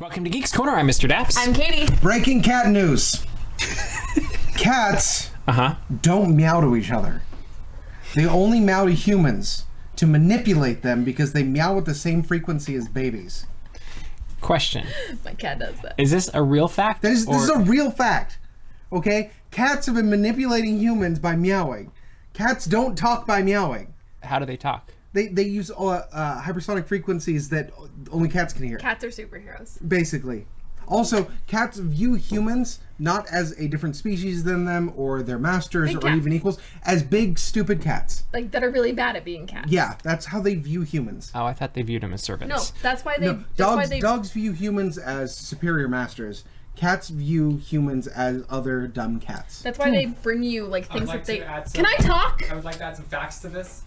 Welcome to Geeks Corner. I'm Mr. Daps. I'm Katie. Breaking cat news. Cats don't meow to each other. They only meow to humans to manipulate them because they meow with the same frequency as babies. Question. My cat does that. Is this a real fact? This is a real fact. Okay? Cats have been manipulating humans by meowing. Cats don't talk by meowing. How do they talk? They use hypersonic frequencies that only cats can hear. Cats are superheroes. Basically. Also, cats view humans not as a different species than them or their masters or even equals, as big, stupid cats. Like, that are really bad at being cats. Yeah, that's how they view humans. Oh, I thought they viewed them as servants. No, that's why they... Dogs view humans as superior masters. Cats view humans as other dumb cats. That's why they bring you, like, things that they... Can I talk? I would like to add some facts to this,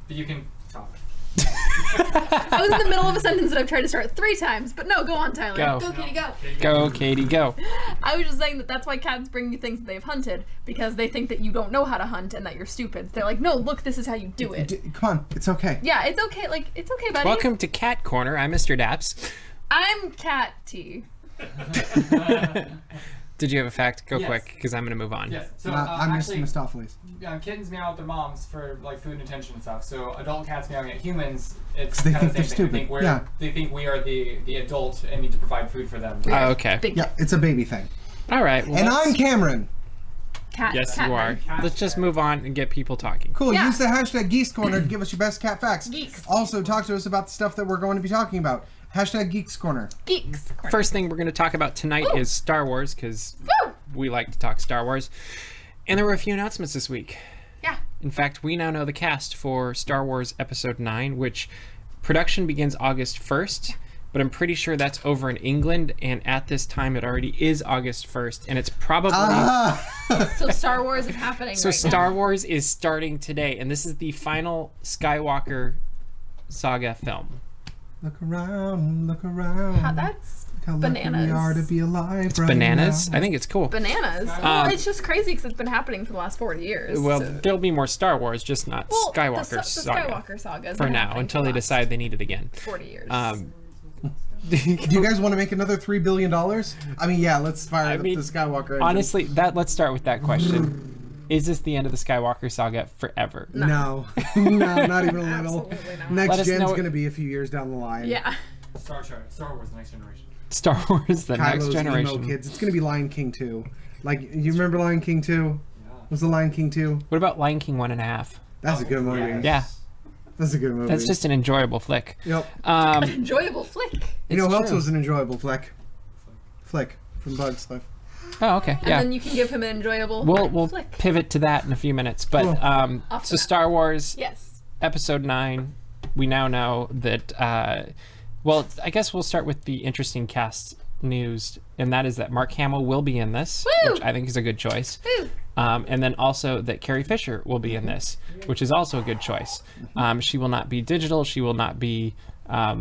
but you can talk. I was in the middle of a sentence that I've tried to start 3 times, but no, go on, Tyler. Go, Katie, go. Go, Katie, go. I was just saying that's why cats bring you things that they've hunted, because they think that you don't know how to hunt and that you're stupid. They're like, no, look, this is how you do it. Come on, it's okay. Yeah, it's okay. Like, it's okay, buddy. Welcome to Cat Corner. I'm Mr. Daps. I'm Cat T. Did you have a fact? Go quick, because I'm going to move on. Yes. So I'm actually, Mr. Mistopheles. Kittens meow at their moms for like food and attention and stuff. So adult cats meowing at humans, it's they kind think of the same they're thing. stupid. They think we are the adult and need to provide food for them. Oh, okay. Yeah, it's a baby thing. All right. Well, and I'm Cameron. Cat. Yes, cat you are. man. Let's just move on and get people talking. Cool. Yeah. Use the hashtag Geeks Corner to give us your best cat facts. Geeks. Also, talk to us about the stuff that we're going to be talking about. Hashtag Geeks Corner. Geeks. First thing we're going to talk about tonight is Star Wars, because we like to talk Star Wars. And there were a few announcements this week. Yeah. In fact, we now know the cast for Star Wars Episode 9, which production begins August 1st, but I'm pretty sure that's over in England, and at this time it already is August 1st, and it's probably... So Star Wars is happening So right Star now. Wars is starting today, and this is the final Skywalker saga film. Look around, look around. That's Look how lucky bananas. we are to be alive right Bananas? now. I think it's cool. Bananas. Well, it's just crazy because it's been happening for the last 40 years. Well, so. therewill be more Star Wars, just not Skywalker the saga. Skywalker saga For now, until they decide they need it again. 40 years. Do you guys want to make another $3 billion? I mean, yeah, let's fire up the Skywalker engine. Honestly, let's start with that question. Is this the end of the Skywalker saga forever? No. No, not even a little. Absolutely not. Next gen's going to be a few years down the line. Yeah. Star Wars: The Next Generation. Star Wars: The Next Kylo's Generation. emo kids. It's going to be Lion King 2. Like, you remember Lion King 2? Yeah. Was the Lion King 2? What about Lion King 1.5? That's a good movie. Yeah, That's a good movie. that's just an enjoyable flick. Yep. Enjoyable flick. You know It's what else true. was an enjoyable flick? Flick from Bugs Life. Oh, okay, And yeah. then you can give him an enjoyable We'll flick. pivot to that in a few minutes. But Cool. so Star Wars Yes. Episode 9, we now know that. Well, I guess we'll start with the interesting cast news, and that is that Mark Hamill will be in this, Woo! which I think is a good choice. Woo! And then also that Carrie Fisher will be in this, which is also a good choice. She will not be digital. She will not be. I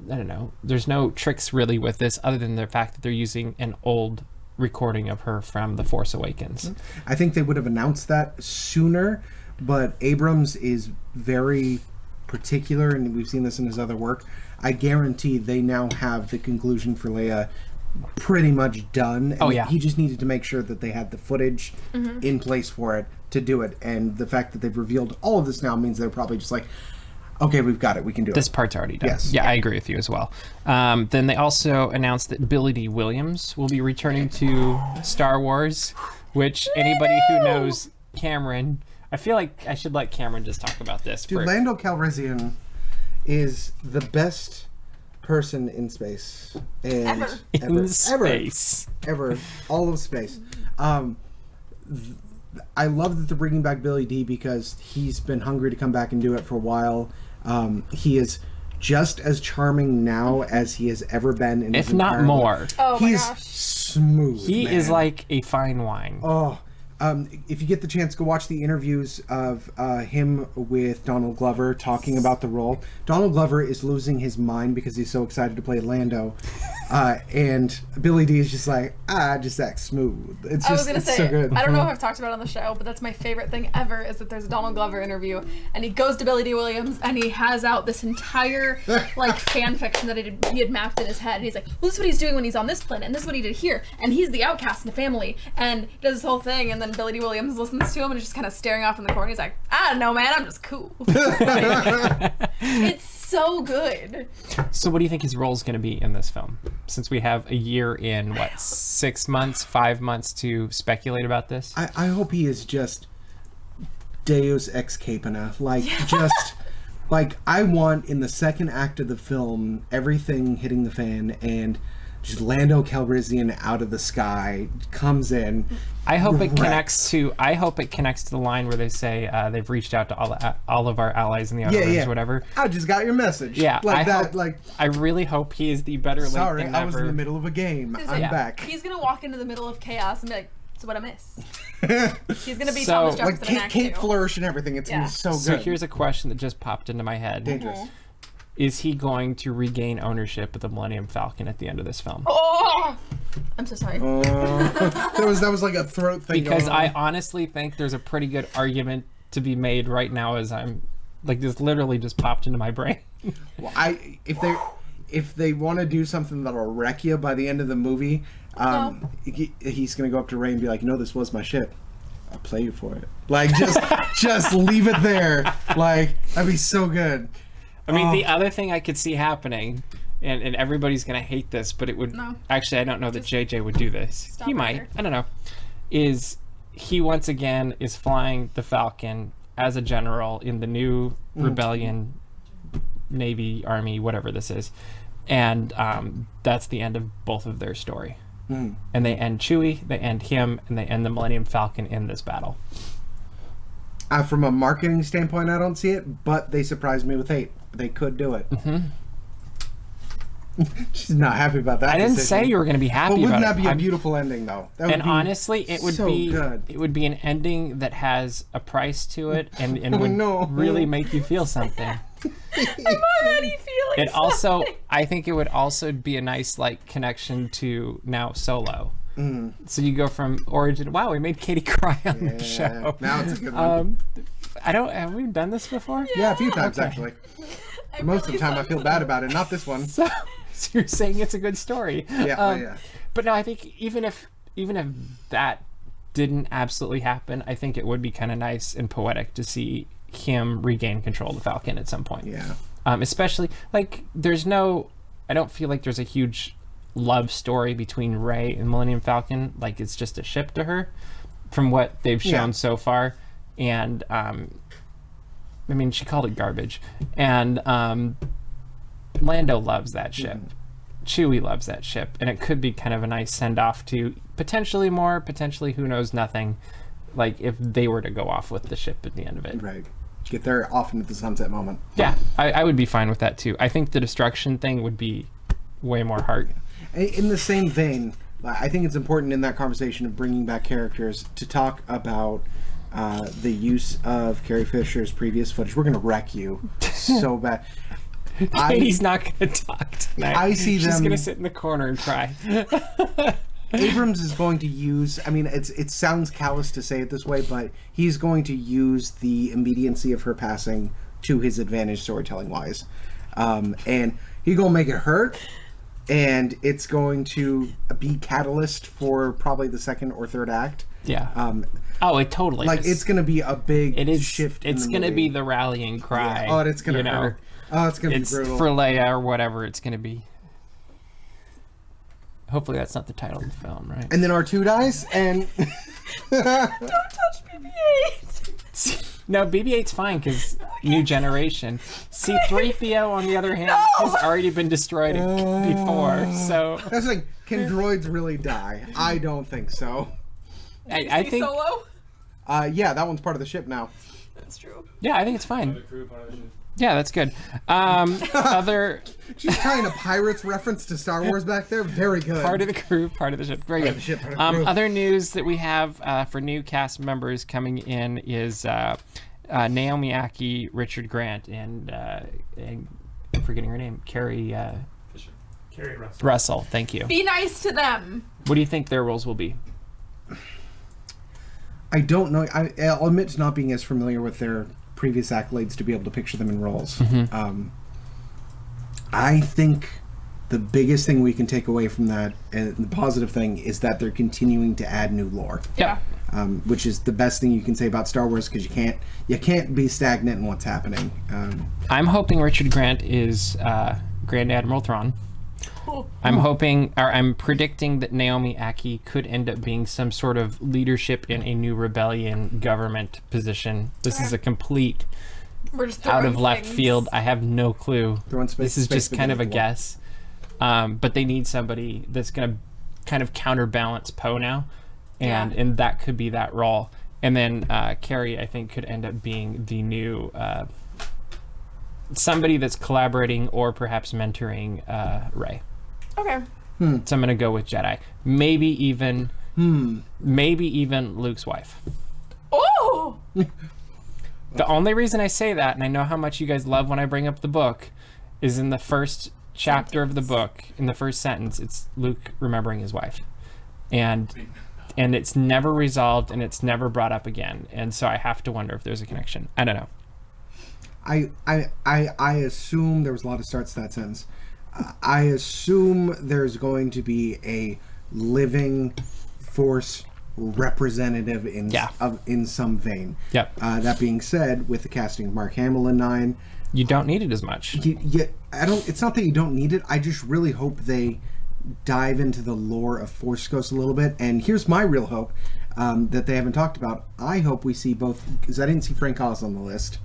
don't know. There's no tricks really with this, other than the fact that they're using an old recording of her from The Force Awakens. I think they would have announced that sooner, but Abrams is very particular, and we've seen this in his other work. I guarantee they now have the conclusion for Leia pretty much done. And Oh, yeah. He just needed to make sure that they had the footage in place for it to do it, and the fact that they've revealed all of this now means they're probably just like, okay, we've got it. We can do This it. part's already done. Yes. Yeah, I agree with you as well. Then they also announced that Billy D. Williams will be returning to Star Wars, which anybody who knows Cameron, I feel like I should let Cameron just talk about this. Dude, Lando Calrissian is the best person in space. And Ever. Space. Ever. All of space. I love that they're bringing back Billy D because he's been hungry to come back and do it for a while. He is just as charming now as he has ever been in his If not entire more. life. Oh my He's gosh. smooth. He man. is like a fine wine. Oh, If you get the chance, go watch the interviews of him with Donald Glover talking about the role. Donald Glover is losing his mind because he's so excited to play Lando, and Billy D is just like, just act smooth. I was gonna say, so good. I don't know if I've talked about it on the show, but that's my favorite thing ever is that there's a Donald Glover interview, and he goes to Billy D. Williams, and he has out this entire like fan fiction that he had mapped in his head, and he's like, well, this is what he's doing when he's on this planet, and this is what he did here, and he's the outcast in the family, and he does this whole thing, and then Billy D. Williams listens to him and is just kind of staring off in the corner. He's like, I don't know, man, I'm just cool. It's so good. So what do you think his role is going to be in this film? Since we have a year in, 6 months, 5 months to speculate about this? I hope he is just Deus ex capena. Like, just... Like, I want, in the second act of the film, everything hitting the fan, and just Lando Calrissian out of the sky comes in. I hope it connects to the line where they say they've reached out to all of our allies in the outer rims, whatever. I just got your message. Yeah, like I really hope he is the better late sorry, than I was never. in the middle of a game. I'm back. He's gonna walk into the middle of chaos and be like, "So what I miss?" He's gonna be So, Thomas Jefferson Like in Act Kate 2. Flourish and everything. It's gonna be so good. So here's a question that just popped into my head. Dangerous. Is he going to regain ownership of the Millennium Falcon at the end of this film? Oh, I'm so sorry. that was like a throat thing. Because going on. I honestly think there's a pretty good argument to be made right now as I'm like this literally just popped into my brain. Well, if they want to do something that'll wreck you by the end of the movie, he's gonna go up to Ray and be like, this was my ship. I'll play you for it. Like, just leave it there. Like, that'd be so good. I mean, the other thing I could see happening, and everybody's gonna hate this, but it would actually I don't know that JJ would do this. He might. There. I don't know. Is he once again is flying the Falcon as a general in the new rebellion, Navy, Army, whatever this is, and that's the end of both of their story. And they end Chewie, they end him, and they end the Millennium Falcon in this battle. From a marketing standpoint, I don't see it, but they surprised me with 8. They could do it. She's not happy about that. I didn't decision. say you were going to be happy. But wouldn't about that be a beautiful ending, though? That would and be honestly, it would so be good. It would be an ending that has a price to it, and would no. really make you feel something. I'm already feeling It also, something. I think it would also be a nice like connection to now Solo. So you go from origin. Wow, we made Katie cry on the show. Now it's a good one. Have we done this before? Yeah, a few times actually. Most of the time, I feel bad about it. Not this one. So you're saying it's a good story. Yeah. But no, I think even if that didn't absolutely happen, I think it would be kind of nice and poetic to see him regain control of the Falcon at some point. Yeah. Especially like I don't feel like there's a huge love story between Rey and Millennium Falcon. Like it's just a ship to her, from what they've shown so far. And I mean, she called it garbage. And Lando loves that ship. Chewie loves that ship. And it could be kind of a nice send-off to potentially more, potentially who knows nothing, like if they were to go off with the ship at the end of it. Right. Get there off into the sunset moment. Yeah, I would be fine with that too. I think the destruction thing would be way more heart. In the same vein, I think it's important in that conversation of bringing back characters to talk about the use of Carrie Fisher's previous footage. We're gonna wreck you so bad. Katie's not gonna talk tonight. I see She's them. gonna sit in the corner and cry. Abrams is going to use. I mean, it sounds callous to say it this way, but he's going to use the immediacy of her passing to his advantage, storytelling wise, and he's gonna make it hurt. And it's going to be catalyst for probably the second or third act. Yeah. It totally like is. it's going to be a big It is shift. It's going to be the rallying cry. Yeah. Oh, it's going to hurt. Oh, it's going to be brutal. For Leia or whatever it's going to be. Hopefully that's not the title of the film, right? And then R2 dies, and Don't touch BB-8. No, BB-8's fine because new generation. C-3PO, on the other hand, has already been destroyed before. So that's like, can droids really die? I don't think so. I think Solo? Yeah, that one's part of the ship now. That's true. Yeah, I think it's Part of fine. the crew, part of the ship. Yeah, that's good. Other She's tying a Pirates reference to Star Wars back there. Very good. part of the crew, part of the ship. Very Part good. of the ship, part of the crew. Other news that we have for new cast members coming in is Naomi Ackie, Richard Grant, and I'm forgetting her name, Carrie Russell. Thank you. Be nice to them. What do you think their roles will be? I don't know. I'll admit to not being as familiar with their previous accolades to be able to picture them in roles. I think the biggest thing we can take away from that, and the positive thing, is that they're continuing to add new lore. Yeah. Which is the best thing you can say about Star Wars, because you can't be stagnant in what's happening. I'm hoping Richard Grant is Grand Admiral Thrawn. I'm predicting that Naomi Ackie could end up being some sort of leadership in a new rebellion government position. This is a complete We're just out of throwing left things. field. I have no clue. This is just kind of a spaghetti. guess. But they need somebody that's going to kind of counterbalance Poe now. And that could be that role. And then Carrie, I think, could end up being the new somebody that's collaborating or perhaps mentoring Rey. Okay. So I'm gonna go with Jedi. Maybe even Luke's wife. Oh! The only reason I say that, and I know how much you guys love when I bring up the book, is in the first chapter of the book, in the first sentence, it's Luke remembering his wife. And it's never resolved, and it's never brought up again. And so I have to wonder if there's a connection. I don't know. I assume there was a lot of starts to that sentence. I assume there's going to be a living Force representative in some vein. Yep. That being said, with the casting of Mark Hamill in 9, You don't need it as much. I don't. It's not that you don't need it. I just really hope they dive into the lore of Force Ghosts a little bit. And here's my real hope that they haven't talked about. I hope we see both, because I didn't see Frank Oz on the list.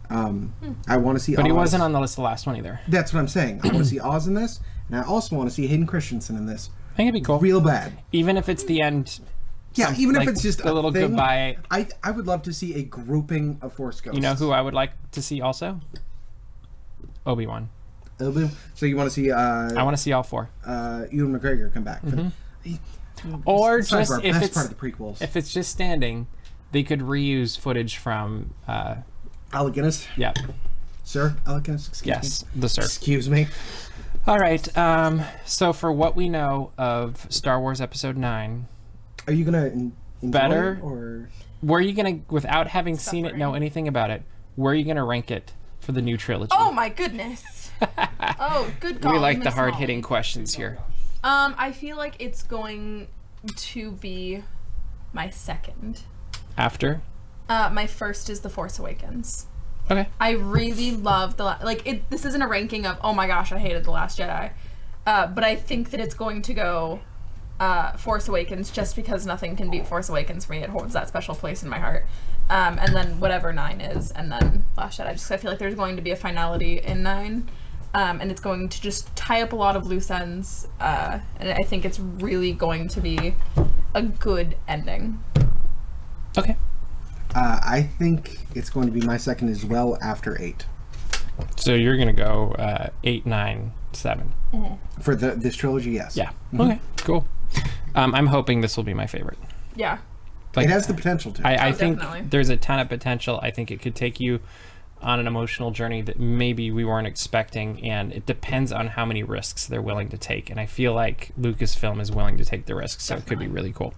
I want to see But Oz. he wasn't on the list the last one either. That's what I'm saying. I want to see Oz in this, and I also want to see Hayden Christensen in this. I think it'd be cool. Real bad. Even if it's the end. Yeah, even like if it's just a little thing, goodbye. I would love to see a grouping of Force Ghosts. You know who I would like to see also? Obi-Wan. So you want to see I want to see all 4. Ewan McGregor come back. Or It's not just our if best it's part of the prequels. if it's just standing, they could reuse footage from Alec Guinness, yeah. Sir Alec Guinness. Yes, the Sir. Excuse me. All right. So for what we know of Star Wars Episode 9, Are you gonna enjoy Better? it, or where are you gonna, without having seen it, know Suffering. anything about it, where are you gonna rank it for the new trilogy? Oh my goodness. Oh, good call. We like the Miss hard-hitting Molly. questions here. I feel like it's going to be my second. After? My first is The Force Awakens. Okay. I really love this isn't a ranking of, oh my gosh, I hated The Last Jedi. But I think that it's going to go Force Awakens, just because nothing can beat Force Awakens for me. It holds that special place in my heart. And then whatever 9 is, and then Last Jedi. Just 'cause I feel like there's going to be a finality in 9. And it's going to just tie up a lot of loose ends. And I think it's really going to be a good ending. Okay. I think it's going to be my second as well after 8 So you're gonna go 8, 9, 7. for this trilogy. Yes. Yeah. Okay. Cool. I'm hoping this will be my favorite. Yeah. Like, It has the potential to. I Oh, think definitely. there's a ton of potential. I think it could take you on an emotional journey that maybe we weren't expecting, and it depends on how many risks they're willing to take. And I feel like Lucasfilm is willing to take the risks, so it could be really cool.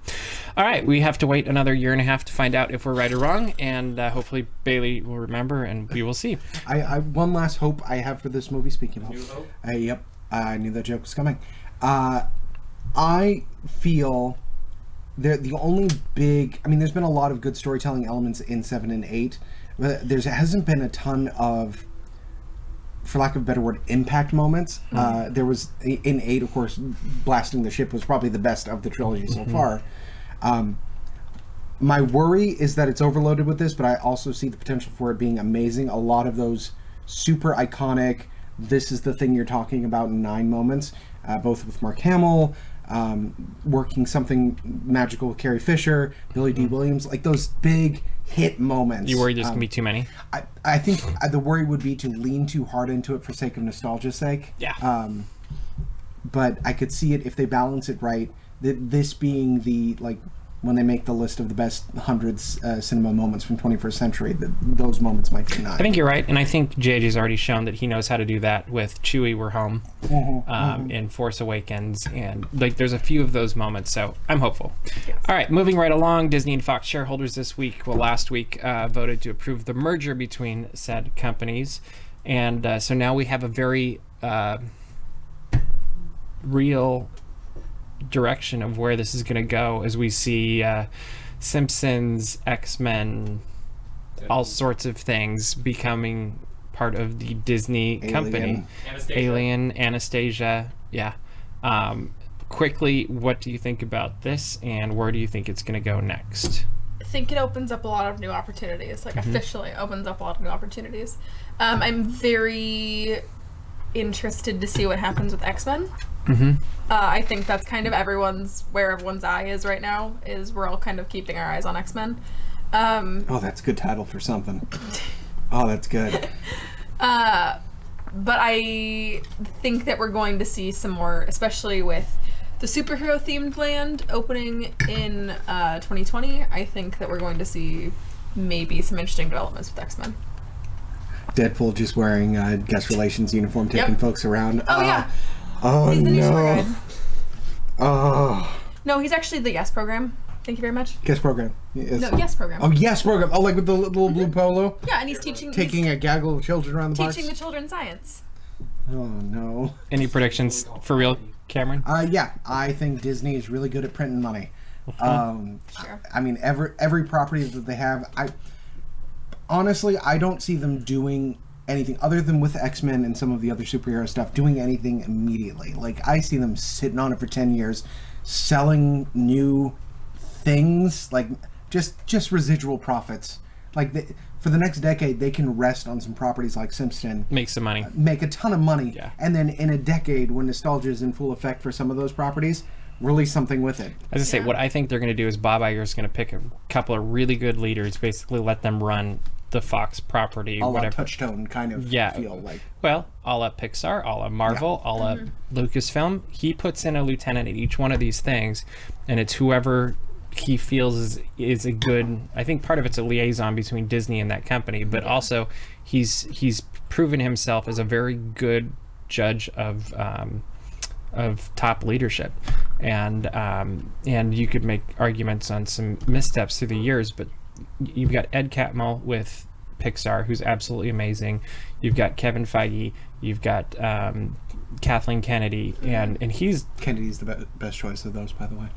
All right, we have to wait another 1.5 years to find out if we're right or wrong, and hopefully Bailey will remember, and we will see. I one last hope I have for this movie. Speaking of New hope, hope? yep, I knew that joke was coming. I feel the only big. I mean, there's been a lot of good storytelling elements in 7 and 8. But there hasn't been a ton of, for lack of a better word, impact moments. There was in 8, of course, blasting the ship was probably the best of the trilogy so far. My worry is that it's overloaded with this, but I also see the potential for it being amazing. A lot of those super iconic, this is the thing you're talking about in 9 moments, both with Mark Hamill, working something magical with Carrie Fisher, Billy D. Williams, like those big hit moments. You worry there's going to be too many? I think the worry would be to lean too hard into it for sake of nostalgia's sake. Yeah. But I could see it if they balance it right. This being the, like, when they make the list of the best hundreds cinema moments from 21st century, those moments might be nice. I think you're right, and I think JJ's already shown that he knows how to do that with Chewie, We're Home, in Force Awakens, and like there's a few of those moments, so I'm hopeful. Yes. All right, moving right along, Disney and Fox shareholders this week, last week, voted to approve the merger between said companies, and so now we have a very real direction of where this is going to go as we see Simpsons, X-Men, all sorts of things becoming part of the Disney company. Alien, Anastasia, yeah. Quickly, what do you think about this, and where do you think it's going to go next? I think it opens up a lot of new opportunities, like officially opens up a lot of new opportunities. I'm very interested to see what happens with X-Men. I think that's kind of where everyone's eye is right now, is we're all kind of keeping our eyes on X-Men. Oh, that's a good title for something. Oh, that's good. But I think that we're going to see some more, especially with the superhero themed land opening in 2020. I think that we're going to see maybe some interesting developments with X-Men. Deadpool just wearing a guest relations uniform, taking folks around. Oh, yeah. Oh, He's the new tour no. guide. Oh. No, he's actually the Yes program. Thank you very much. Guest program. Yes. No, Yes program. Oh, yes program. Oh, like with the little blue polo? Yeah, and he's taking A gaggle of children around the parks? the children science. Oh, no. Any predictions for real, Cameron? Yeah, I think Disney is really good at printing money. Sure. I mean, every property that they have, honestly, I don't see them doing anything other than with X-Men and some of the other superhero stuff, doing anything immediately. Like, I see them sitting on it for 10 years, selling new things, like just residual profits. Like, for the next decade, they can rest on some properties like Simpson, Make some money. make a ton of money, Yeah. and then in a decade, when nostalgia is in full effect for some of those properties, release something with it. As I say, what I think they're going to do is Bob Iger's going to pick a couple of really good leaders, basically let them run the Fox property, A la whatever. Touchstone kind of feel like. Well, a la Pixar, a la Marvel, a la Lucasfilm. He puts in a lieutenant at each one of these things, and it's whoever he feels is a good. I think part of it's a liaison between Disney and that company, but also he's proven himself as a very good judge of top leadership, and you could make arguments on some missteps through the years, but you've got Ed Catmull with Pixar, who's absolutely amazing. You've got Kevin Feige. You've got Kathleen Kennedy, and he's Kennedy's the best choice of those, by the way.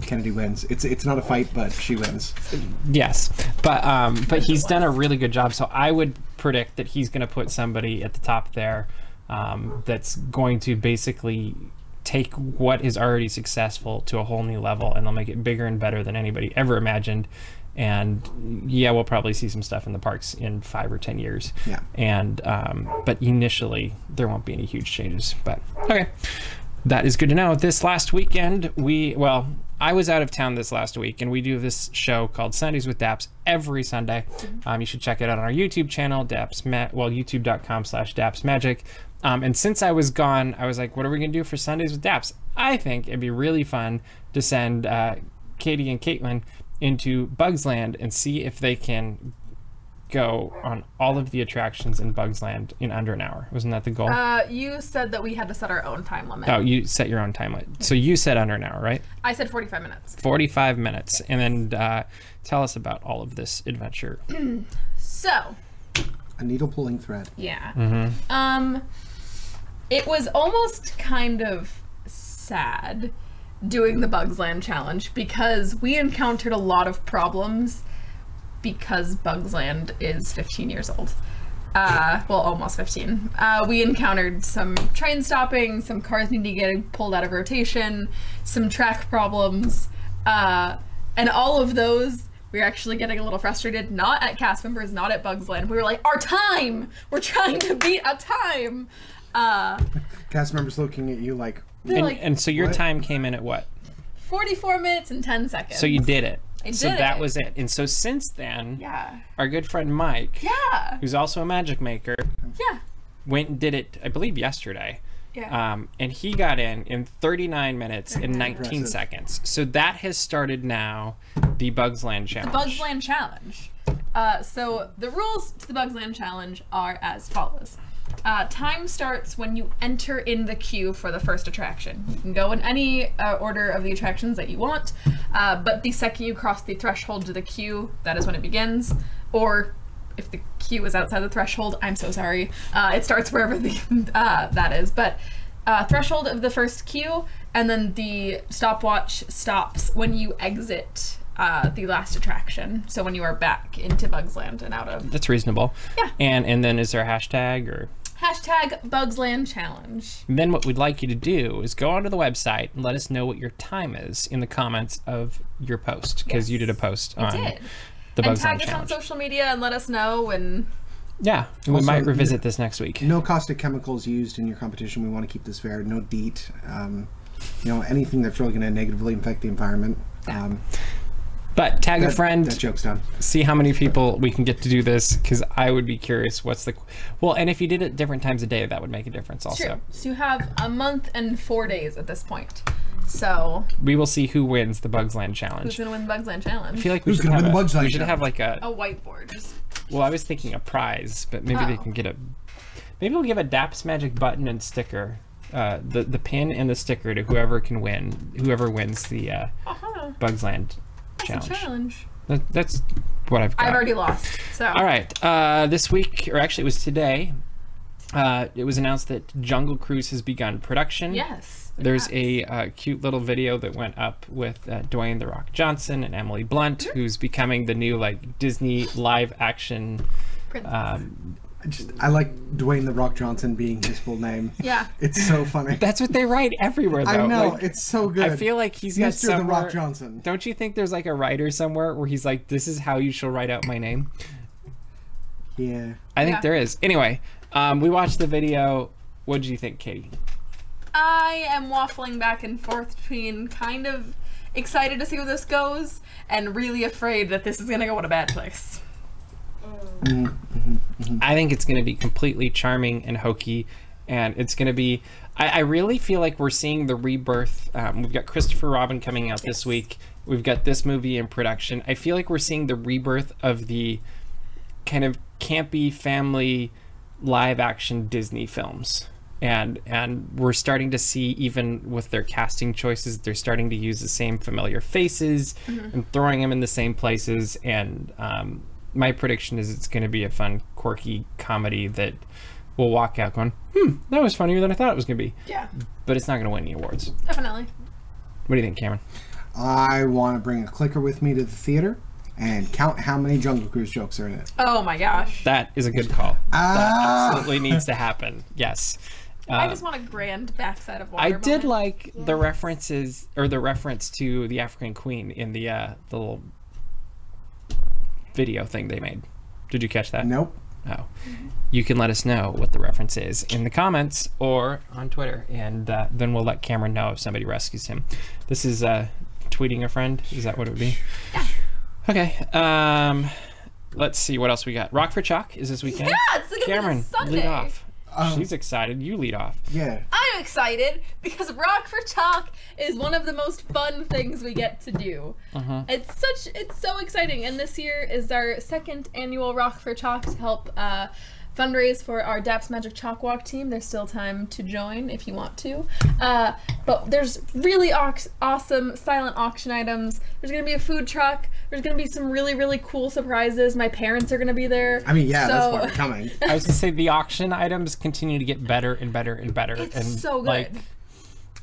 Kennedy wins. It's not a fight, but she wins. yes, but he's done a really good job. So I would predict that he's going to put somebody at the top there that's going to basically take what is already successful to a whole new level, and they'll make it bigger and better than anybody ever imagined. And yeah, we'll probably see some stuff in the parks in 5 or 10 years. Yeah. And but initially there won't be any huge changes. But okay, that is good to know. This last weekend, I was out of town this last week, and we do this show called Sundays with DAPs every Sunday. You should check it out on our YouTube channel, youtube.com/DAPsMagic. And since I was gone, I was like, what are we going to do for Sundays with DAPs? I think it'd be really fun to send Katie and Caitlin into Bugs Land and see if they can go on all of the attractions in Bugs Land in under an hour. Wasn't that the goal? You said that we had to set our own time limit. Oh, you set your own time limit. So you said under an hour, right? I said 45 minutes. 45 minutes. And then tell us about all of this adventure. So. A needle pulling thread. Yeah. It was almost kind of sad doing the Bugs Land challenge because we encountered a lot of problems because Bugs Land is 15 years old. Well, almost 15. We encountered some train stopping, some cars needing to get pulled out of rotation, some track problems, and all of those we were actually getting a little frustrated, not at cast members, not at Bugs Land. We were like, our time! We're trying to beat a time! Cast members looking at you like, And so your What? time came in at what? 44 minutes and 10 seconds. So you did it. I So did that it. was it. And so since then, Yeah. our good friend Mike, Yeah. who's also a magic maker, Yeah. went and did it, I believe, yesterday. Yeah. And he got in 39 minutes and 19 Impressive. seconds. So that has started now the Bugs Land Challenge. Bugs Land Challenge. So the rules to the Bugs Land Challenge are as follows. Time starts when you enter in the queue for the first attraction. You can go in any order of the attractions that you want, but the second you cross the threshold to the queue, that is when it begins. Or if the queue is outside the threshold, I'm so sorry. It starts wherever the that is. But threshold of the first queue, and then the stopwatch stops when you exit the last attraction. So when you are back into Bugs Land and out of. That's reasonable. Yeah. And then is there a hashtag or? Hashtag Bugs Land Challenge. Then what we'd like you to do is go onto the website and let us know what your time is in the comments of your post, because you did a post on Did. the And Bugs Land tag us on Challenge. social media and let us know. And Yeah, and we Also, might revisit this next week. No caustic chemicals used in your competition. We want to keep this fair. No DEET. Anything that's really going to negatively affect the environment. But tag a That friend, joke's done. see how many people we can get to do this, because I would be curious what's the... Well, and if you did it different times a day, that would make a difference also. true. So you have a month and 4 days at this point. So We will see who wins the Bugs Land Challenge. who's gonna win the Bugs Land Challenge? I feel like we Who's should gonna have win the a, Bugs Land we should have Challenge? like A whiteboard. Just well, I was thinking a prize, but maybe they Oh. can get a... Maybe we'll give a DAPs magic button and sticker, the pin and the sticker to whoever wins the Bugs Land that's Challenge. a challenge. That's what I've got. I've already lost. So All right. This week, or actually it was today, it was announced that Jungle Cruise has begun production. yes. There's yes. a cute little video that went up with Dwayne "The Rock" Johnson and Emily Blunt, who's becoming the new Disney live action. Princess. I like Dwayne "The Rock" Johnson being his full name. Yeah. It's so funny. That's what they write everywhere, though. I know. Like, It's so good. I feel like he's got Mr. "The somewhere. Rock" Johnson. Don't you think there's like a writer somewhere where he's like, "This is how you shall write out my name"? Yeah. I think Yeah. there is. Anyway, we watched the video. What did you think, Katie? I am waffling back and forth between kind of excited to see where this goes and really afraid that this is gonna go in a bad place. I think it's going to be completely charming and hokey, and it's going to be... I really feel like we're seeing the rebirth. We've got Christopher Robin coming out this week. We've got this movie in production. I feel like we're seeing the rebirth of the kind of campy family live-action Disney films. And we're starting to see, even with their casting choices, they're starting to use the same familiar faces and throwing them in the same places. And my prediction is it's going to be a fun, quirky comedy that we'll walk out going, that was funnier than I thought it was going to be. Yeah, But it's not going to win any awards. definitely. What do you think, Cameron? I want to bring a clicker with me to the theater and count how many Jungle Cruise jokes are in it. Oh my gosh. That is a good call. That Ah! absolutely needs to happen. Yes. I just want a grand backside of water. I did moment. like the references, or the reference to the African Queen in the little video thing they made. Did you catch that? Nope. Oh. You can let us know what the reference is in the comments or on Twitter, and then we'll let Cameron know if somebody rescues him. This is tweeting a friend. Is that what it would be? Yeah. Okay. Let's see what else we got. Rockford Shock is this weekend. Yeah, it's gonna Cameron, be this Sunday. lead off. She's excited. You lead off. Yeah. I'm excited because Rockford Shock is one of the most fun things we get to do. It's so exciting, and this year is our second annual Rockford Shock to help fundraise for our DAPs Magic Chalk Walk team. There's still time to join if you want to. But there's really awesome silent auction items. There's going to be a food truck. There's going to be some really, really cool surprises. My parents are going to be there. I mean, yeah, that's So- why we're coming. I was gonna say the auction items continue to get better and better and better. It's and so good. Like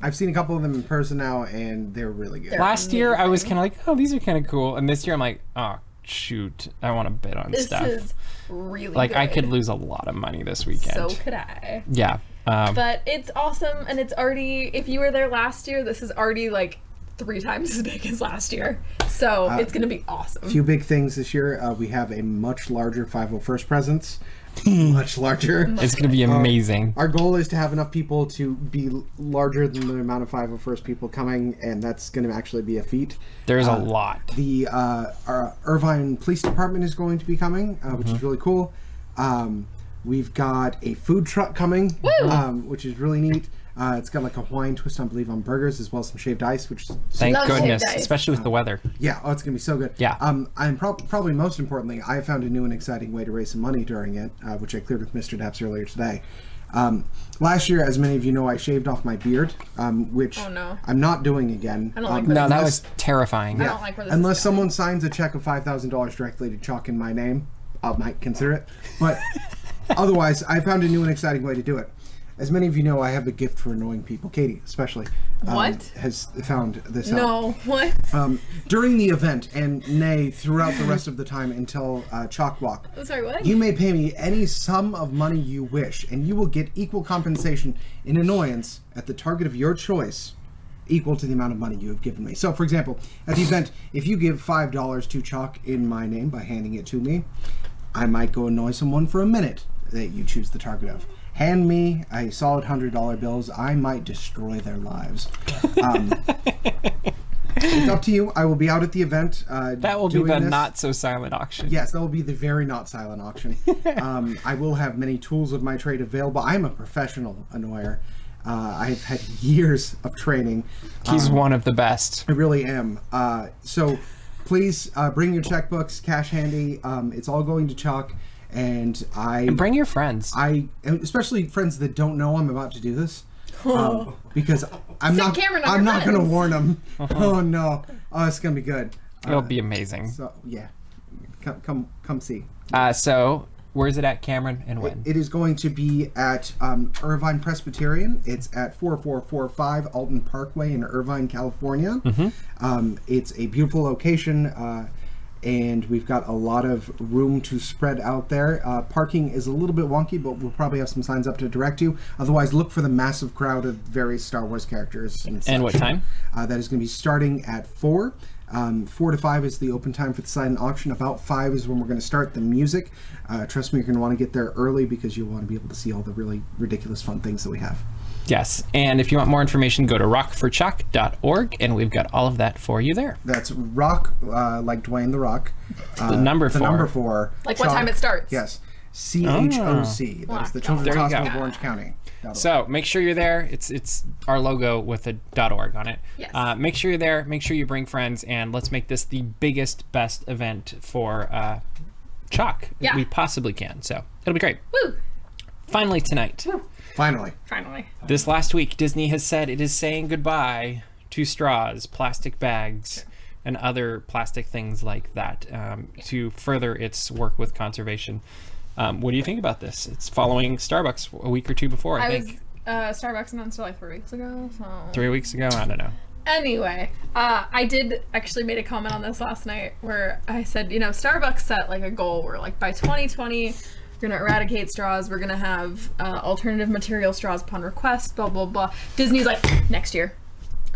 I've seen a couple of them in person now, and they're really good. They're last year, I was amazing. kind of like, oh, these are kind of cool, and this year I'm like, oh shoot, I want to bid on This stuff. is really Like good. I could lose a lot of money this weekend. So could I. Yeah. But it's awesome, and it's already, if you were there last year, this is already like 3 times as big as last year. So it's going to be awesome. A few big things this year. We have a much larger 501st presence. much larger. It's going to be amazing. Our goal is to have enough people to be larger than the amount of 501st people coming, and that's going to actually be a feat. There's a lot. Our Irvine Police Department is going to be coming, which is really cool. We've got a food truck coming, which is really neat. It's got like a Hawaiian twist, I believe, on burgers, as well as some shaved ice, which is Thank goodness, shaved ice. especially with the weather. yeah, oh, it's gonna be so good. Yeah. And probably most importantly, I found a new and exciting way to raise some money during it, which I cleared with Mr. DAPs earlier today. Last year, as many of you know, I shaved off my beard, which I'm not doing again. I don't like No, that was terrifying. I don't like where this Unless is going. someone signs a check of $5,000 directly to Chalk in my name, I might consider it. But otherwise, I found a new and exciting way to do it. As many of you know, I have a gift for annoying people. Katie, especially, has found this out. No, what? During the event, and nay, throughout the rest of the time until Chalk Walk, I'm sorry, what? you may pay me any sum of money you wish, and you will get equal compensation in annoyance at the target of your choice, equal to the amount of money you have given me. So, for example, at the event, if you give $5 to Chalk in my name by handing it to me, I might go annoy someone for a minute that you choose the target of. Hand me a solid $100 bills, I might destroy their lives. It's up to you. I will be out at the event. That will be the not-so-silent auction. Yes, that will be the very not silent auction. I will have many tools of my trade available. I'm a professional annoyer. I've had years of training. He's one of the best. I really am. So please bring your checkbooks, cash handy. It's all going to Chalk. And bring your friends. Especially friends that don't know I'm about to do this, because I'm not friends. going to warn them. Oh no! Oh, it's gonna be good. It'll be amazing. So yeah, come see. So where's it at, Cameron, and when? It is going to be at Irvine Presbyterian. It's at 4445 Alton Parkway in Irvine, California. It's a beautiful location. And we've got a lot of room to spread out there. Parking is a little bit wonky, but we'll probably have some signs up to direct you. Otherwise, look for the massive crowd of various Star Wars characters. And what time? That is going to be starting at 4. 4 to 5 is the open time for the silent auction. About 5 is when we're going to start the music. Trust me, you're going to want to get there early because you'll want to be able to see all the really ridiculous fun things that we have. Yes, and if you want more information, go to rockfordshock.org, and we've got all of that for you there. That's rock, like Dwayne the Rock. The number 4. The number 4. Like what time it starts? Yes. CHOC. That's the Children's Hospital of Orange County. So make sure you're there. It's our logo with a .org on it. Yes. Make sure you're there. Make sure you bring friends, and let's make this the biggest, best event for Chalk that we possibly can. So it'll be great. Woo! Finally tonight. Woo. Finally. This last week, Disney has said it is saying goodbye to straws, plastic bags, and other plastic things like that to further its work with conservation. What do you think about this? It's following Starbucks a week or two before, I think. Starbucks announced it like 3 weeks ago. So. 3 weeks ago? I don't know. Anyway, I did actually made a comment on this last night where I said, you know, Starbucks set like a goal where like by 2020, we're going to eradicate straws. We're going to have alternative material straws upon request, blah, blah, blah. Disney's like, next year.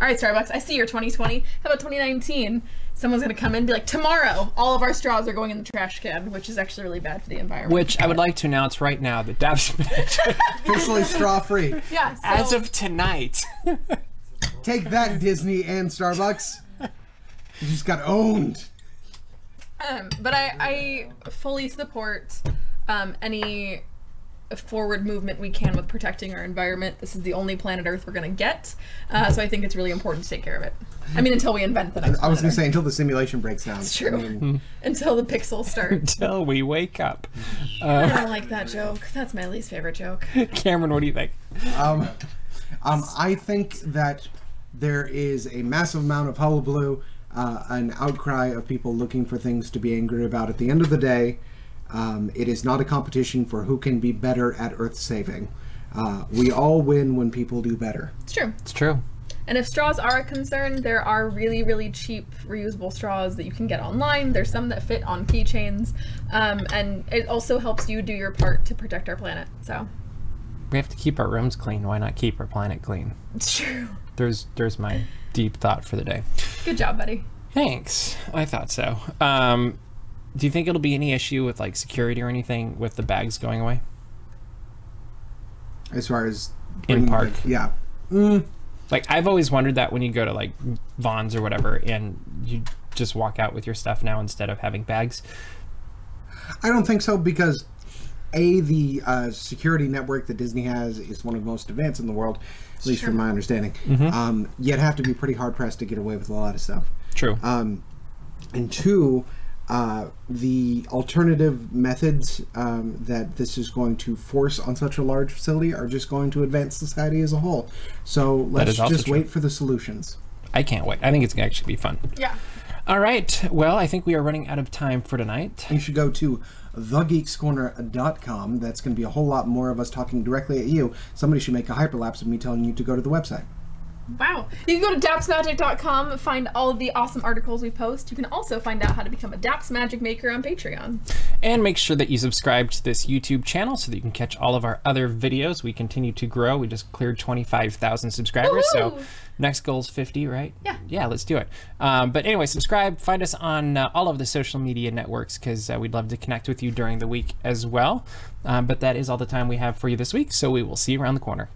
All right, Starbucks, I see your 2020. How about 2019? Someone's going to come in and be like, tomorrow, all of our straws are going in the trash can, which is actually really bad for the environment. Which I would like to announce right now that DAPs officially straw-free. Yeah. So, as of tonight. Take that, Disney and Starbucks. You just got owned. But I fully support any forward movement we can with protecting our environment. This is the only planet Earth we're going to get, so I think it's really important to take care of it. I mean, until we invent the next I was going planet to say, until the simulation breaks down. It's true. I mean, until the pixels start. Until we wake up. I don't like that joke. That's my least favorite joke. Cameron, what do you think? I think that there is a massive amount of hullabaloo, an outcry of people looking for things to be angry about. At the end of the day, it is not a competition for who can be better at Earth saving. We all win when people do better. It's true. It's true. And if straws are a concern, there are really, really cheap reusable straws that you can get online. There's some that fit on keychains, and it also helps you do your part to protect our planet. So we have to keep our rooms clean. Why not keep our planet clean? It's true. There's my deep thought for the day. Good job, buddy. Thanks. I thought so. Do you think it'll be any issue with like security or anything with the bags going away? As far as In park. yeah. Like, I've always wondered that when you go to like Vaughn's or whatever and you just walk out with your stuff now instead of having bags. I don't think so, because the security network that Disney has is one of the most advanced in the world, at least from my understanding. You'd have to be pretty hard pressed to get away with a lot of stuff. True. And two, the alternative methods that this is going to force on such a large facility are just going to advance society as a whole. So let's just wait for the solutions. I can't wait. I think it's going to actually be fun. Yeah. All right. Well, I think we are running out of time for tonight. You should go to thegeekscorner.com. That's going to be a whole lot more of us talking directly at you. Somebody should make a hyperlapse of me telling you to go to the website. Wow. You can go to dapsmagic.com and find all of the awesome articles we post. You can also find out how to become a Daps Magic Maker on Patreon. And make sure that you subscribe to this YouTube channel so that you can catch all of our other videos. We continue to grow. We just cleared 25,000 subscribers. So next goal is 50, right? Yeah. Yeah, let's do it. But anyway, subscribe. Find us on all of the social media networks, because we'd love to connect with you during the week as well. But that is all the time we have for you this week. So we will see you around the corner.